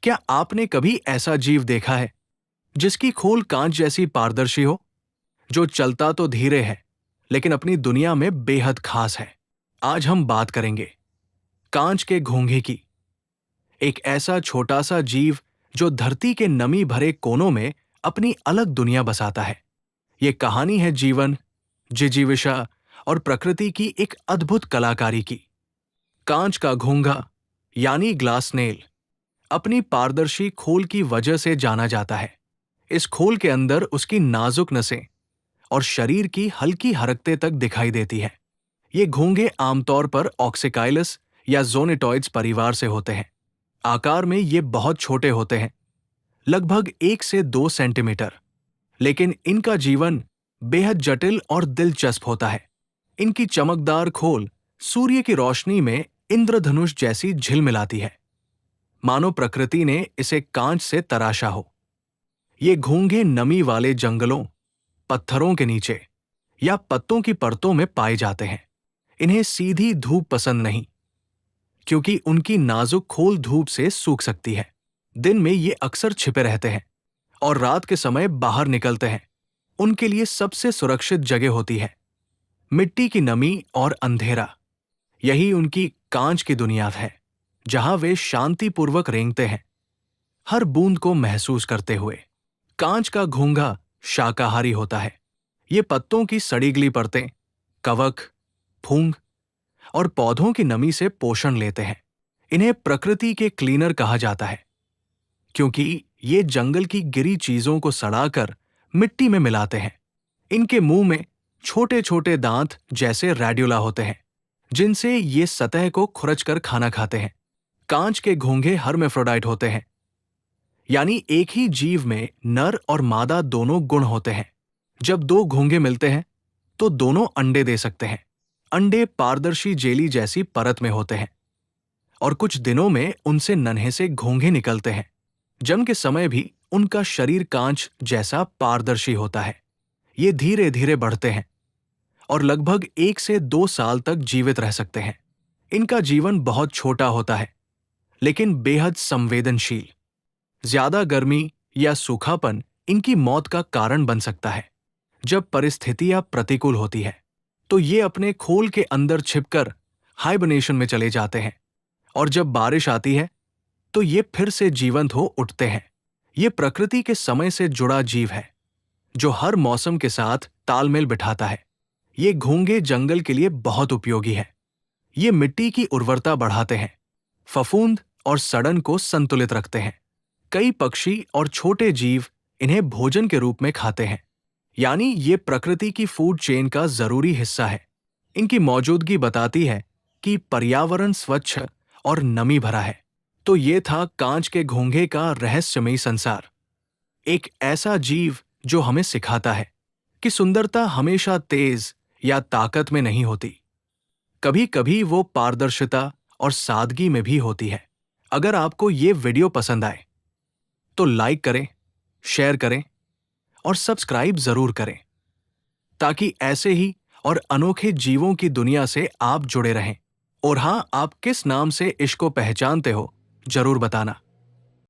क्या आपने कभी ऐसा जीव देखा है जिसकी खोल कांच जैसी पारदर्शी हो, जो चलता तो धीरे है लेकिन अपनी दुनिया में बेहद खास है? आज हम बात करेंगे कांच के घोंघे की, एक ऐसा छोटा सा जीव जो धरती के नमी भरे कोनों में अपनी अलग दुनिया बसाता है। ये कहानी है जीवन, जिजीविषा और प्रकृति की एक अद्भुत कलाकारी की। कांच का घोंघा यानी ग्लास स्नेल अपनी पारदर्शी खोल की वजह से जाना जाता है। इस खोल के अंदर उसकी नाजुक नसें और शरीर की हल्की हरकतें तक दिखाई देती हैं। ये घोंघे आमतौर पर ऑक्सिकाइलस या ज़ोनेटॉइड्स परिवार से होते हैं। आकार में ये बहुत छोटे होते हैं, लगभग 1 से 2 सेंटीमीटर, लेकिन इनका जीवन बेहद जटिल और दिलचस्प होता है। इनकी चमकदार खोल सूर्य की रोशनी में इंद्रधनुष जैसी झिलमिलाती है, मानो प्रकृति ने इसे कांच से तराशा हो। ये घोंघे नमी वाले जंगलों, पत्थरों के नीचे या पत्तों की परतों में पाए जाते हैं। इन्हें सीधी धूप पसंद नहीं, क्योंकि उनकी नाजुक खोल धूप से सूख सकती है। दिन में ये अक्सर छिपे रहते हैं और रात के समय बाहर निकलते हैं। उनके लिए सबसे सुरक्षित जगह होती है मिट्टी की नमी और अंधेरा। यही उनकी कांच की दुनिया है, जहां वे शांतिपूर्वक रेंगते हैं, हर बूंद को महसूस करते हुए। कांच का घोंघा शाकाहारी होता है। ये पत्तों की सड़ी गली परतें, कवक, फूंग और पौधों की नमी से पोषण लेते हैं। इन्हें प्रकृति के क्लीनर कहा जाता है, क्योंकि ये जंगल की गिरी चीजों को सड़ाकर मिट्टी में मिलाते हैं। इनके मुंह में छोटे छोटे दांत जैसे रेड्यूला होते हैं, जिनसे ये सतह को खुरचकर खाना खाते हैं। कांच के घोंघे हर्मेफ्रोडाइट होते हैं, यानी एक ही जीव में नर और मादा दोनों गुण होते हैं। जब 2 घोंघे मिलते हैं तो दोनों अंडे दे सकते हैं। अंडे पारदर्शी जेली जैसी परत में होते हैं और कुछ दिनों में उनसे नन्हे से घोंघे निकलते हैं। जन्म के समय भी उनका शरीर कांच जैसा पारदर्शी होता है। ये धीरे धीरे बढ़ते हैं और लगभग 1 से 2 साल तक जीवित रह सकते हैं। इनका जीवन बहुत छोटा होता है, लेकिन बेहद संवेदनशील। ज्यादा गर्मी या सूखापन इनकी मौत का कारण बन सकता है। जब परिस्थितियां प्रतिकूल होती है, तो ये अपने खोल के अंदर छिपकर हाइबरनेशन में चले जाते हैं, और जब बारिश आती है तो ये फिर से जीवंत हो उठते हैं। ये प्रकृति के समय से जुड़ा जीव है, जो हर मौसम के साथ तालमेल बिठाता है। ये घोंघे जंगल के लिए बहुत उपयोगी है। ये मिट्टी की उर्वरता बढ़ाते हैं, फफूंद और सड़न को संतुलित रखते हैं। कई पक्षी और छोटे जीव इन्हें भोजन के रूप में खाते हैं, यानी ये प्रकृति की फूड चेन का जरूरी हिस्सा है। इनकी मौजूदगी बताती है कि पर्यावरण स्वच्छ और नमी भरा है। तो ये था कांच के घोंघे का रहस्यमयी संसार, एक ऐसा जीव जो हमें सिखाता है कि सुंदरता हमेशा तेज या ताकत में नहीं होती। कभी कभी वो पारदर्शिता और सादगी में भी होती है। अगर आपको ये वीडियो पसंद आए तो लाइक करें, शेयर करें और सब्सक्राइब जरूर करें, ताकि ऐसे ही और अनोखे जीवों की दुनिया से आप जुड़े रहें। और हाँ, आप किस नाम से इश्क को पहचानते हो, जरूर बताना।